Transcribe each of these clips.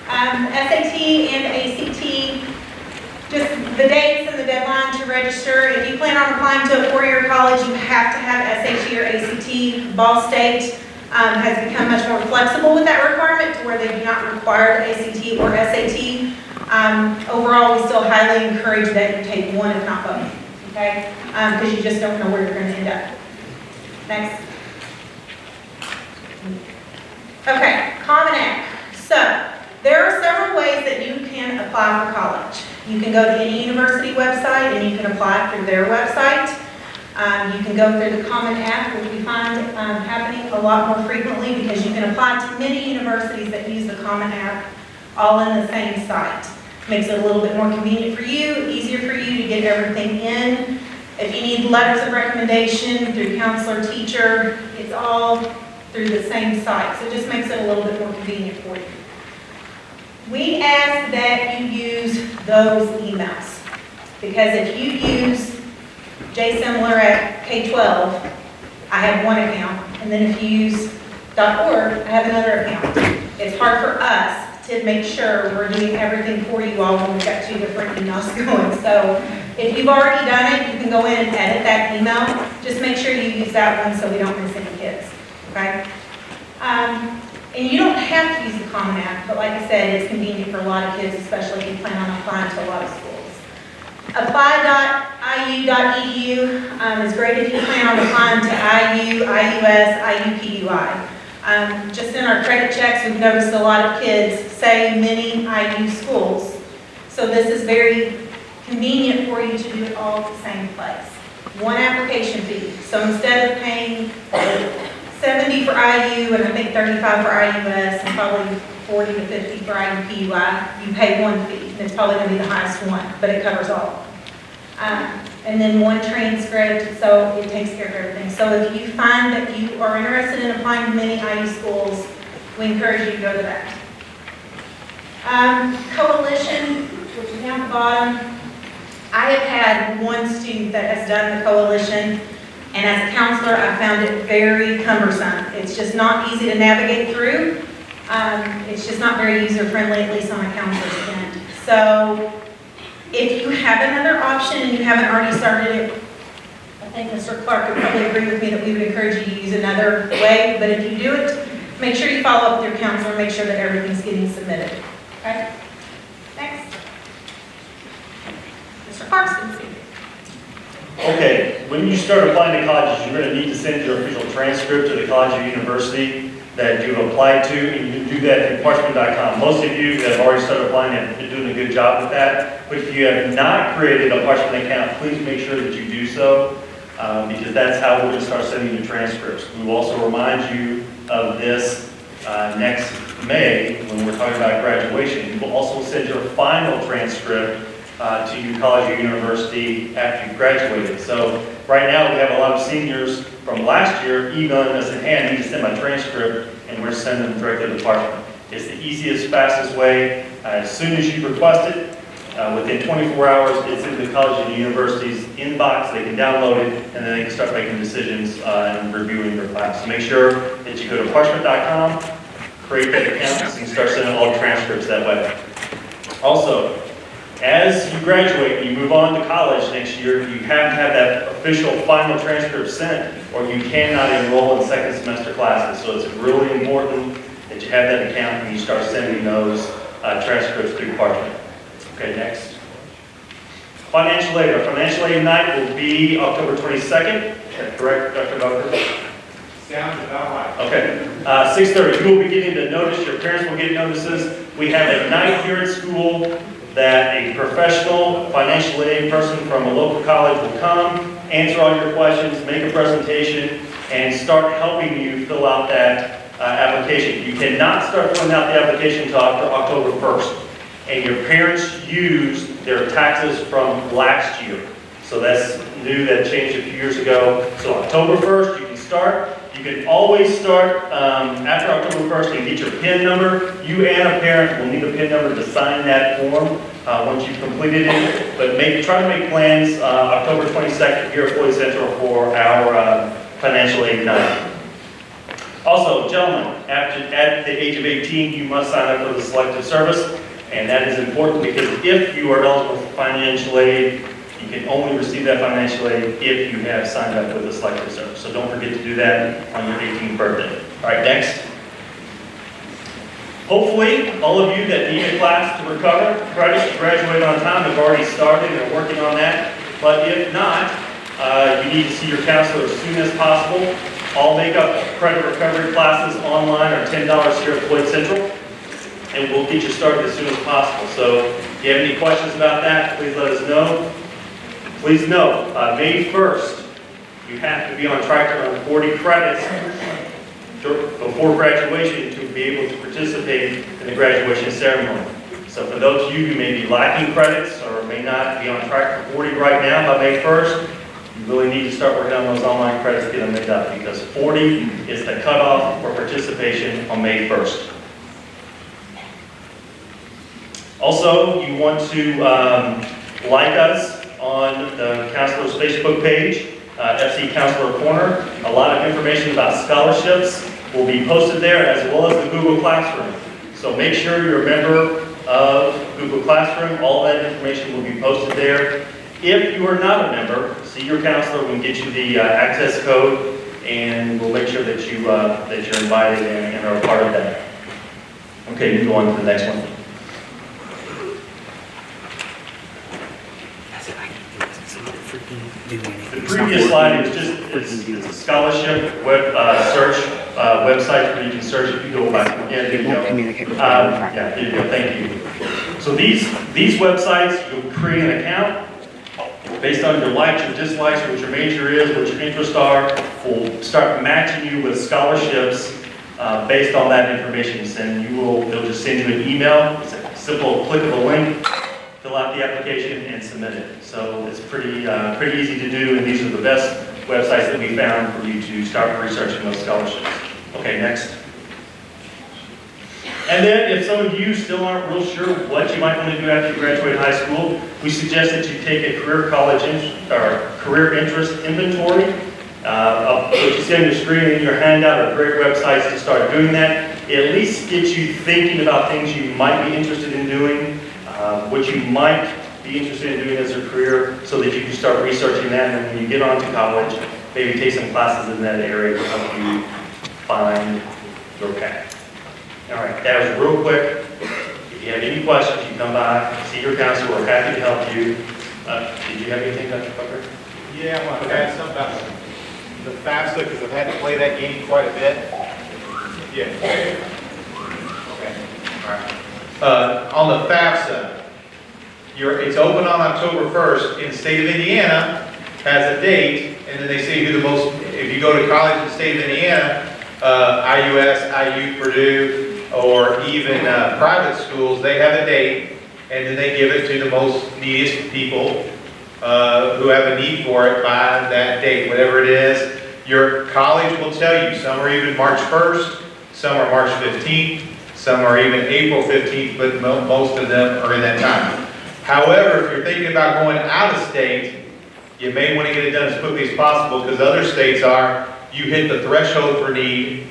SAT and ACT, just the dates and the deadline to register. If you plan on applying to a four-year college, you have to have SAT or ACT. Ball State has become much more flexible with that requirement to where they do not require ACT or SAT. Overall, we still highly encourage that you take one, if not both, okay? Because you just don't know where you're going to end up. Next. Okay, Common App. So, there are several ways that you can apply for college. You can go to any university website and you can apply through their website. You can go through the Common App, which we find happening a lot more frequently because you can apply to many universities that use the Common App all in the same site. Makes it a little bit more convenient for you, easier for you to get everything in. If you need letters of recommendation through counselor, teacher, it's all through the same site. So it just makes it a little bit more convenient for you. We ask that you use those emails because if you use JSimilar at K-12, I have one account, and then if you use .org, I have another account. It's hard for us to make sure we're doing everything for you all when we've got two different emails going. So if you've already done it, you can go in and edit that email. Just make sure you use that one so we don't miss any kids, okay? And you don't have to use the Common App, but like I said, it's convenient for a lot of kids, especially if you plan on applying to a lot of schools. Apply.iu.edu is great if you plan on applying to IU, IUS, IUPUI. Just in our credit checks, we've noticed a lot of kids say many IU schools. So this is very convenient for you to do it all at the same place. One application fee. So instead of paying 70 for IU and I think 35 for IUS and probably 40 to 50 for IUPUI, you pay one fee. It's probably going to be the highest one, but it covers all. And then one transcript, so it takes care of everything. So if you find that you are interested in applying to many IU schools, we encourage you to go to that. Coalition, which is down at the bottom. I have had one student that has done the coalition, and as a counselor, I found it very cumbersome. It's just not easy to navigate through. It's just not very user-friendly, at least on a counselor's end. So if you have another option and you haven't already started it, I think Mr. Clark would probably agree with me that we would encourage you to use another way. But if you do it, make sure you follow up with your counselor and make sure that everything's getting submitted. Okay? Next. Mr. Clarkson. Okay, when you start applying to colleges, you're going to need to send your official transcript to the college or university that you've applied to, and you can do that through Parchment.com. Most of you that have already started applying have been doing a good job with that. But if you have not created a Parchment account, please make sure that you do so, because that's how we're going to start sending you transcripts. We will also remind you of this next May when we're talking about graduation. We will also send your final transcript to your college or university after you've graduated. So right now we have a lot of seniors from last year emailing us saying, hey, I need to send my transcript, and we're sending them directly to the department. It's the easiest, fastest way. As soon as you request it, within 24 hours, it's in the college and university's inbox. They can download it, and then they can start making decisions and reviewing their class. So make sure that you go to Parchment.com, create that account, and start sending all transcripts that way. Also, as you graduate and you move on to college next year, you have to have that official final transcript sent, or you cannot enroll in second semester classes. So it's really important that you have that account and you start sending those transcripts through Parchment. Okay, next. Financial aid. Our financial aid night will be October 22nd. Is that correct, Dr. Doctor? Sounds about right. Okay. 6:30. You will be getting the notice. Your parents will get notices. We have a night here at school that a professional financial aid person from a local college will come, answer all your questions, make a presentation, and start helping you fill out that application. You cannot start filling out the application until after October 1st. And your parents use their taxes from last year. So that's new, that changed a few years ago. So October 1st, you can start. You can always start after October 1st and get your PIN number. You and a parent will need a PIN number to sign that form once you've completed it. But try to make plans October 22nd here at Floyd Central for our financial aid night. Also, gentlemen, at the age of 18, you must sign up for the selective service, and that is important because if you are eligible for financial aid, you can only receive that financial aid if you have signed up with the selective service. So don't forget to do that on your 18th birthday. All right, next. Hopefully, all of you that need a class to recover credit to graduate on time have already started and are working on that. But if not, you need to see your counselor as soon as possible. All makeup credit recovery classes online are $10 here at Floyd Central, and we'll get you started as soon as possible. So if you have any questions about that, please let us know. Please note, May 1st, you have to be on track to earn 40 credits before graduation to be able to participate in the graduation ceremony. So for those of you who may be lacking credits or may not be on track for 40 right now by May 1st, you really need to start working on those online credits to get them made up because 40 is the cutoff for participation on May 1st. Also, you want to like us on the counselor's Facebook page, FC Counselor Corner. A lot of information about scholarships will be posted there as well as the Google Classroom. So make sure you're a member of Google Classroom. All that information will be posted there. If you are not a member, see your counselor. We can get you the access code, and we'll make sure that you're invited and are a part of that. Okay, you go on to the next one. The previous slide is just it's a scholarship web search website where you can search if you go by. Yeah, there you go. Yeah, there you go. Thank you. So these websites, you'll create an account based on your likes, your dislikes, what your major is, what your interests are. We'll start matching you with scholarships based on that information. They'll just send you an email. It's a simple click of a link. Fill out the application and submit it. So it's pretty easy to do, and these are the best websites that we found for you to start researching those scholarships. Okay, next. And then if some of you still aren't real sure what you might want to do after you graduate high school, we suggest that you take a career interest inventory. What you see on your screen and in your handout are great websites to start doing that. It at least gets you thinking about things you might be interested in doing, what you might be interested in doing as a career so that you can start researching that, and when you get on to college, maybe take some classes in that area to help you find your path. All right, that was real quick. If you have any questions, you come by, see your counselor, we're happy to help you. Did you have anything, Dr. Butler? Yeah, I want to add something about the FAFSA, because I've had to play that game quite a bit. Yeah. Okay. All right. On the FAFSA, it's open on October 1st, in the state of Indiana, has a date, and then they say who the most, if you go to college in the state of Indiana, IUS, IU, Purdue, or even private schools, they have a date, and then they give it to the most neediest people who have a need for it by that date, whatever it is. Your college will tell you, some are even March 1st, some are March 15th, some are even April 15th, but most of them are in that time. However, if you're thinking about going out of state, you may want to get it done as quickly as possible, because other states you hit the threshold for need,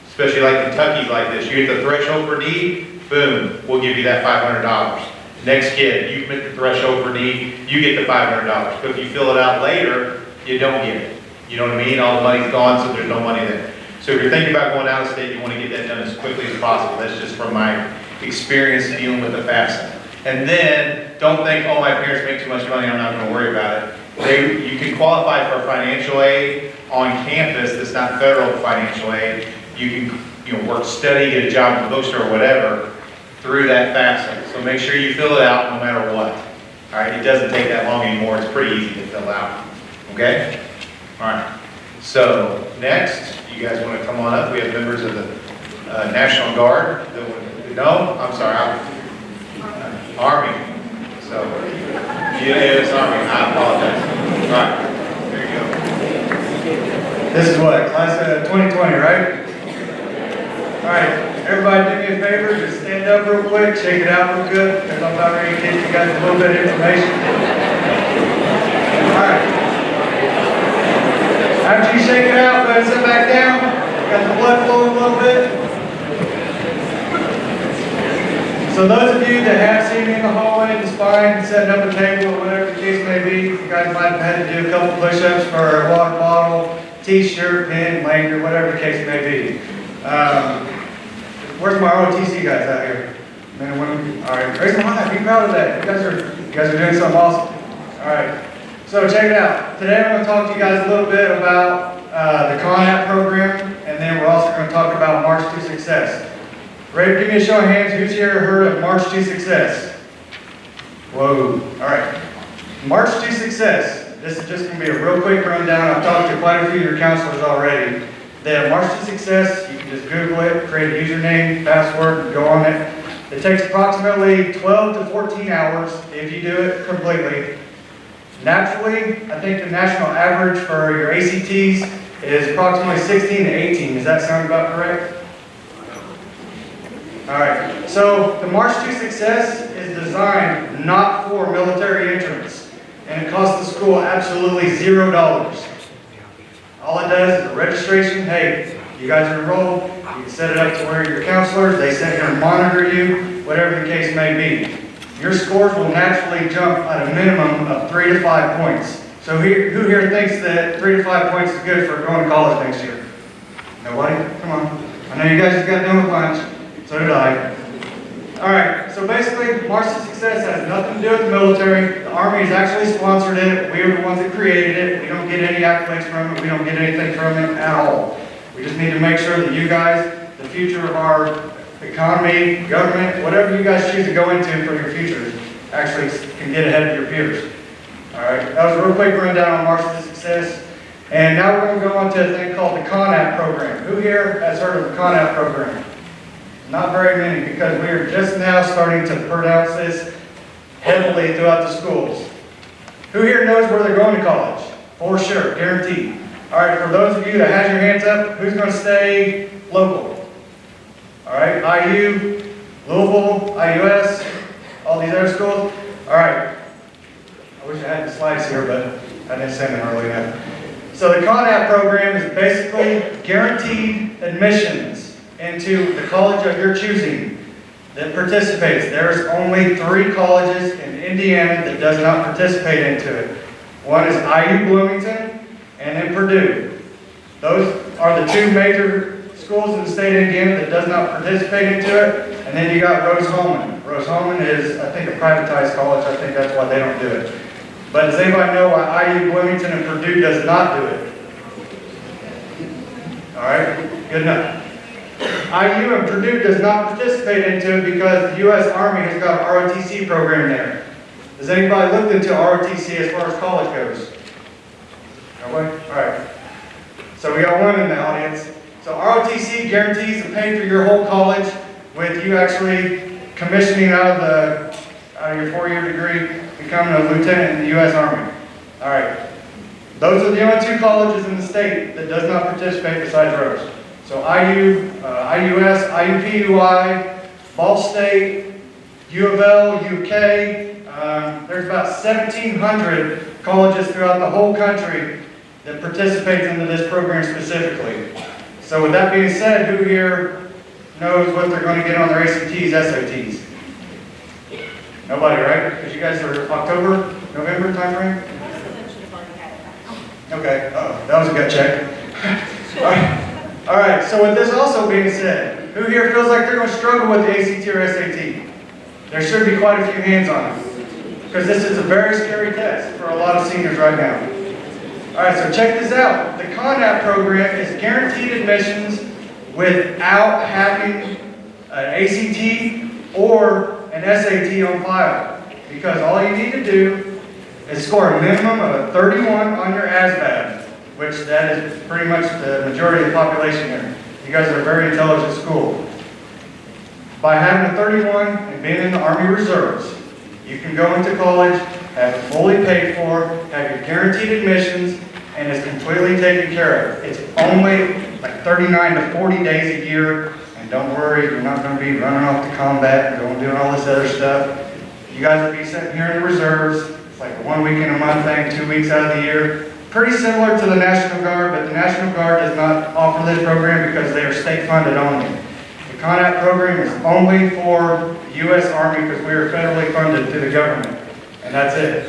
especially like Kentucky's like this. You hit the threshold for need, boom, we'll give you that $500. Next kid, you hit the threshold for need, you get the $500. But if you fill it out later, you don't get it. You know what I mean? All the money's gone, so there's no money there. So if you're thinking about going out of state, you want to get that done as quickly as possible. That's just from my experience dealing with the FAFSA. And then, don't think, oh, my parents make too much money, I'm not going to worry about it. You can qualify for financial aid on campus that's not federal financial aid. You can work, study, get a job in the bookstore or whatever through that FAFSA. So make sure you fill it out no matter what. All right, it doesn't take that long anymore. It's pretty easy to fill out. Okay? All right. So next, you guys want to come on up? We have members of the National Guard. No, I'm sorry. Army. So, U.S. Army. I apologize. All right. There you go. This is what, class of 2020, right? All right, everybody do me a favor, just stand up real quick, shake it out real good, because I'm about ready to get you guys a little bit of information. All right. After you shake it out, go ahead and sit back down. Got the blood flowing a little bit? So those of you that have seen me in the hallway, in the spine, setting up a table, whatever the case may be, you guys might have had to do a couple push-ups for a water bottle, t-shirt, pin, lanyard, whatever the case may be. Where's my ROTC guys out here? Men and women? All right, raise them high, be proud of that. You guys are doing something awesome. All right, so check it out. Today I'm going to talk to you guys a little bit about the CONAP program, and then we're also going to talk about March to Success. Ready? Give me a show of hands. Who's here heard of March to Success? Whoa. All right. March to Success. This is just going to be a real quick rundown. I've talked to quite a few of your counselors already. The March to Success, you can just Google it, create a username, password, and go on it. It takes approximately 12 to 14 hours if you do it completely. Naturally, I think the national average for your ACTs is approximately 16 to 18. Does that sound about correct? All right, so the March to Success is designed not for military entrants, and it costs the school absolutely $0. All it does is a registration. Hey, you guys are enrolled. You can set it up to where your counselors, they sit here and monitor you, whatever the case may be. Your scores will naturally jump at a minimum of 3 to 5 points. So who here thinks that 3 to 5 points is good for going to college next year? Nobody? Come on. I know you guys just got done with lunch. So did I. All right, so basically, March to Success has nothing to do with the military. The Army has actually sponsored it. We are the ones that created it. We don't get any accolades from it. We don't get anything from it at all. We just need to make sure that you guys, the future of our economy, government, whatever you guys choose to go into for your future, actually can get ahead of your peers. All right, that was a real quick rundown on March to Success. And now we're going to go on to a thing called the CONAP program. Who here has heard of the CONAP program? Not very many, because we are just now starting to pronounce this heavily throughout the schools. Who here knows where they're going to college? For sure, guaranteed. All right, for those of you that has your hands up, who's going to stay local? All right, IU, Louisville, IUS, all these other schools. All right, I wish I had the slides here, but I didn't send them early enough. So the CONAP program is basically guaranteed admissions into the college of your choosing that participates. There's only 3 colleges in Indiana that does not participate into it. One is IU Bloomington and then Purdue. Those are the 2 major schools in the state of Indiana that does not participate into it. And then you got Rose-Hulman. Rose-Hulman is, I think, a privatized college. I think that's why they don't do it. But does anybody know why IU Bloomington and Purdue does not do it? All right, good enough. IU and Purdue does not participate into it because the U.S. Army has got an ROTC program there. Has anybody looked into ROTC as far as college goes? Nobody? All right. So we got one in the audience. So ROTC guarantees to pay for your whole college with you actually commissioning out of your 4-year degree, becoming a lieutenant in the U.S. Army. All right. Those are the only 2 colleges in the state that does not participate besides Rose. So IU, IUS, IUPUI, Ball State, U of L, UK. There's about 1,700 colleges throughout the whole country that participate into this program specifically. So with that being said, who here knows what they're going to get on their ACTs, SATs? Nobody, right? Because you guys are October, November timeframe? Okay, that was a gut check. All right, so with this also being said, who here feels like they're going to struggle with the ACT or SAT? There should be quite a few hands on it, because this is a very scary test for a lot of seniors right now. All right, so check this out. The CONAP program is guaranteed admissions without having an ACT or an SAT on file, because all you need to do is score a minimum of a 31 on your ASVAB, which that is pretty much the majority of the population here. You guys are a very intelligent school. By having a 31 and being in the Army Reserves, you can go into college, have it fully paid for, have your guaranteed admissions, and it's completely taken care of. It's only like 39 to 40 days a year, and don't worry, you're not going to be running off to combat and going doing all this other stuff. You guys will be sitting here in the reserves. It's like a 1 week in a month thing, 2 weeks out of the year. pretty similar to the National Guard, but the National Guard does not offer this program because they are state funded only. The CONAP program is only for the U.S. Army because we are federally funded through the government, and that's it.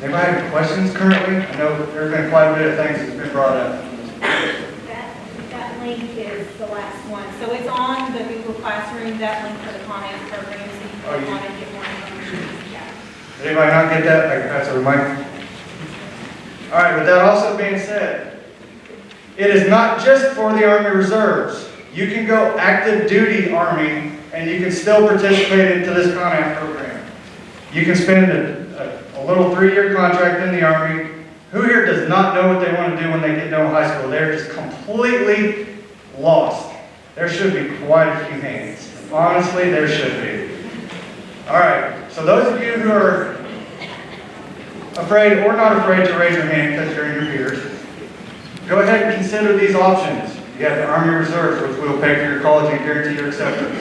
Anybody have any questions currently? I know there's been quite a bit of things that's been brought up. That link is the last one. So it's on the Google Classroom, that link for the Khan Academy program, so if you want to get more information. Yeah. Did anybody not get that? I can pass it to Mike. All right, with that also being said, it is not just for the Army Reserves. You can go active duty Army and you can still participate into this CONAP program. You can spend a little 3-year contract in the Army. Who here does not know what they want to do when they get done with high school? They're just completely lost. There should be quite a few hands. Honestly, there should be. All right, so those of you who are afraid or not afraid to raise your hand because you're in your peers, go ahead and consider these options. You have the Army Reserves, which will pay for your college and guarantee your acceptance.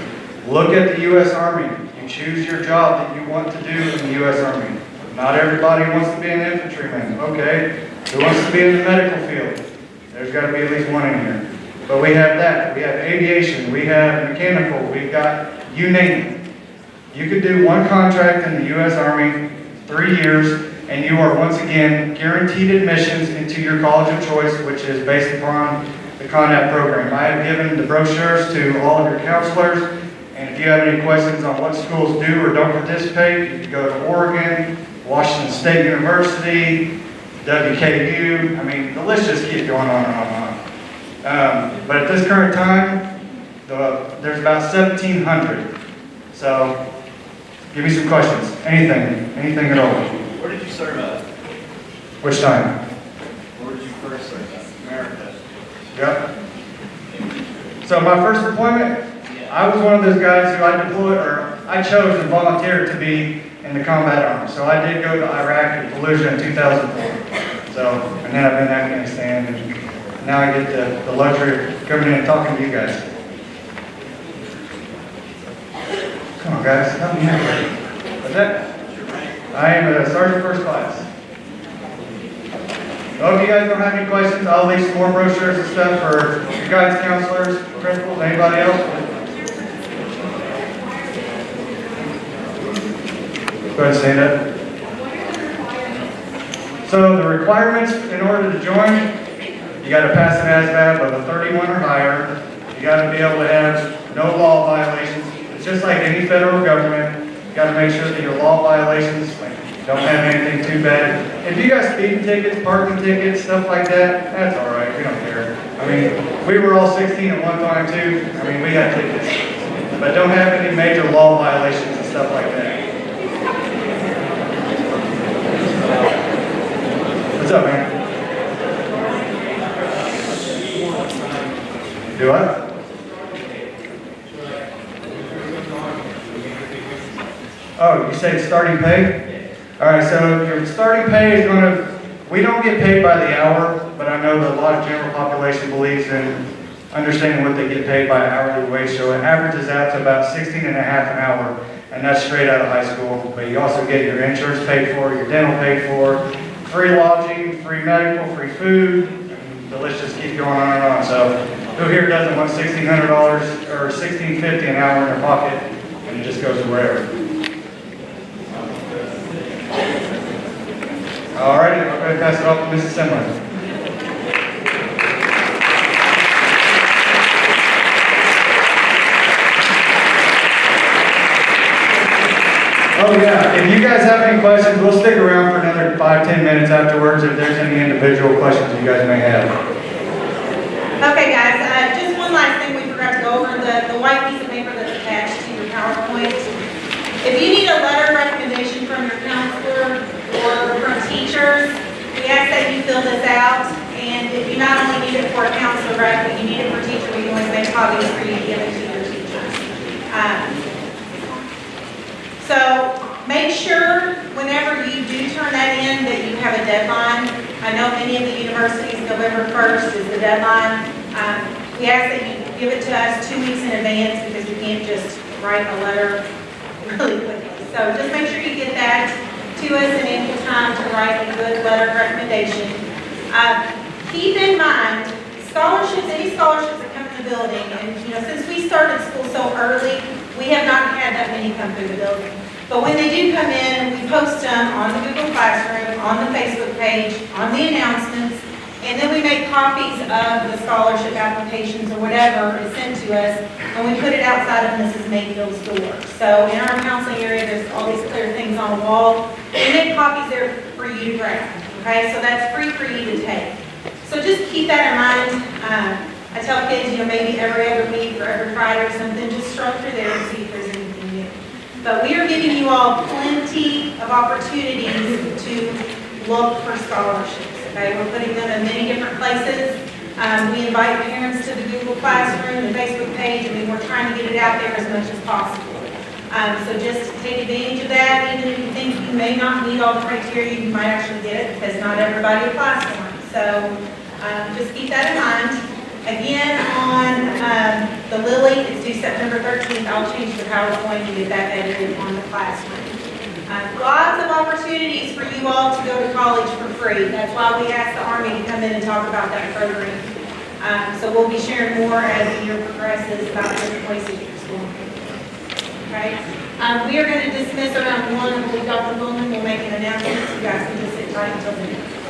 Look at the U.S. Army. You choose your job that you want to do in the U.S. Army. Not everybody wants to be an infantryman, okay? Who wants to be in the medical field? There's got to be at least one in here. But we have that. We have aviation. We have mechanical. We've got, you name it. You could do one contract in the U.S. Army, 3 years, and you are once again guaranteed admissions into your college of choice, which is based upon the CONAP program. I have given the brochures to all of your counselors, and if you have any questions on what schools do or don't participate, you can go to Oregon, Washington State University, WKU. I mean, the list just keeps going on and on and on. But at this current time, there's about 1,700. So, give me some questions. Anything at all. Where did you serve at? Which time? Where did you first serve at? America. Yep. So my first deployment, I was one of those guys who I chose and volunteered to be in the combat arms. So I did go to Iraq and Fallujah in 2004. So, and then I've been in Afghanistan, and now I get the luxury of coming in and talking to you guys. Come on, guys, help me out. What's that? I am a sergeant first class. So if you guys don't have any questions, I'll leave some more brochures and stuff for your guidance counselors, principals, anybody else. Go ahead and stand up. So the requirements in order to join, you got to pass an ASVAB of a 31 or higher. You got to be able to have no law violations. It's just like any federal government. You got to make sure that your law violations don't have anything too bad. If you got speeding tickets, parking tickets, stuff like that, that's all right. We don't care. I mean, we were all 16 at one time too. I mean, we had tickets, but don't have any major law violations and stuff like that. What's up, man? Do what? Oh, you said starting pay? All right, so your starting pay is going to, we don't get paid by the hour, but I know that a lot of general population believes in understanding what they get paid by hourly wage, so it averages out to about 16 and a half an hour, and that's straight out of high school. But you also get your insurance paid for, your dental paid for, free lodging, free medical, free food, and the list just keeps going on and on. So who here doesn't want $1,600 or $1,650 an hour in their pocket, and it just goes to wherever? All right, I'm going to pass it off to Mrs. Simler. Oh yeah, if you guys have any questions, we'll stick around for another 5-10 minutes afterwards if there's any individual questions you guys may have. Okay, guys, just one last thing we forgot to go over, the white piece of paper that's attached to your PowerPoint. If you need a letter of recommendation from your counselor or from teachers, we ask that you fill this out. And if you not only need it for a counselor rep, but you need it for teacher, we can always make copies for you to give it to your teachers. So make sure whenever you do turn that in that you have a deadline. I know many of the universities, November 1st is the deadline. We ask that you give it to us 2 weeks in advance because we can't just write a letter really quickly. So just make sure you get that to to us in ample time to write a good letter of recommendation. Keep in mind, scholarships, any scholarships that come in the building, and, you know, since we started school so early, we have not had that many come through the building. But when they do come in, we post them on the Google Classroom, on the Facebook page, on the announcements, and then we make copies of the scholarship applications or whatever is sent to us, and we put it outside of Mrs. Mayfield's door. So in our counseling area, there's all these clear things on the wall. We make copies there for you to grab, okay? So that's free for you to take. So just keep that in mind. I tell kids, you know, maybe every other week or every Friday or something, just stroll through there and see if there's anything new. But we are giving you all plenty of opportunities to look for scholarships. Okay, we're putting them in many different places. We invite parents to the Google Classroom, the Facebook page, and we're trying to get it out there as much as possible. So just take advantage of that. Even if you think you may not meet all the criteria, you might actually get it because not everybody applies for it. So just keep that in mind. Again, on the Lily, it's due September 13th. I'll change the PowerPoint and get that edited on the classroom. Lots of opportunities for you all to go to college for free. That's why we asked the Army to come in and talk about that program. So we'll be sharing more as the year progresses about different places you're schooling. Okay? We are going to dismiss around 1. I believe Dr. Bowman will make an announcement. You guys can just sit tight until then.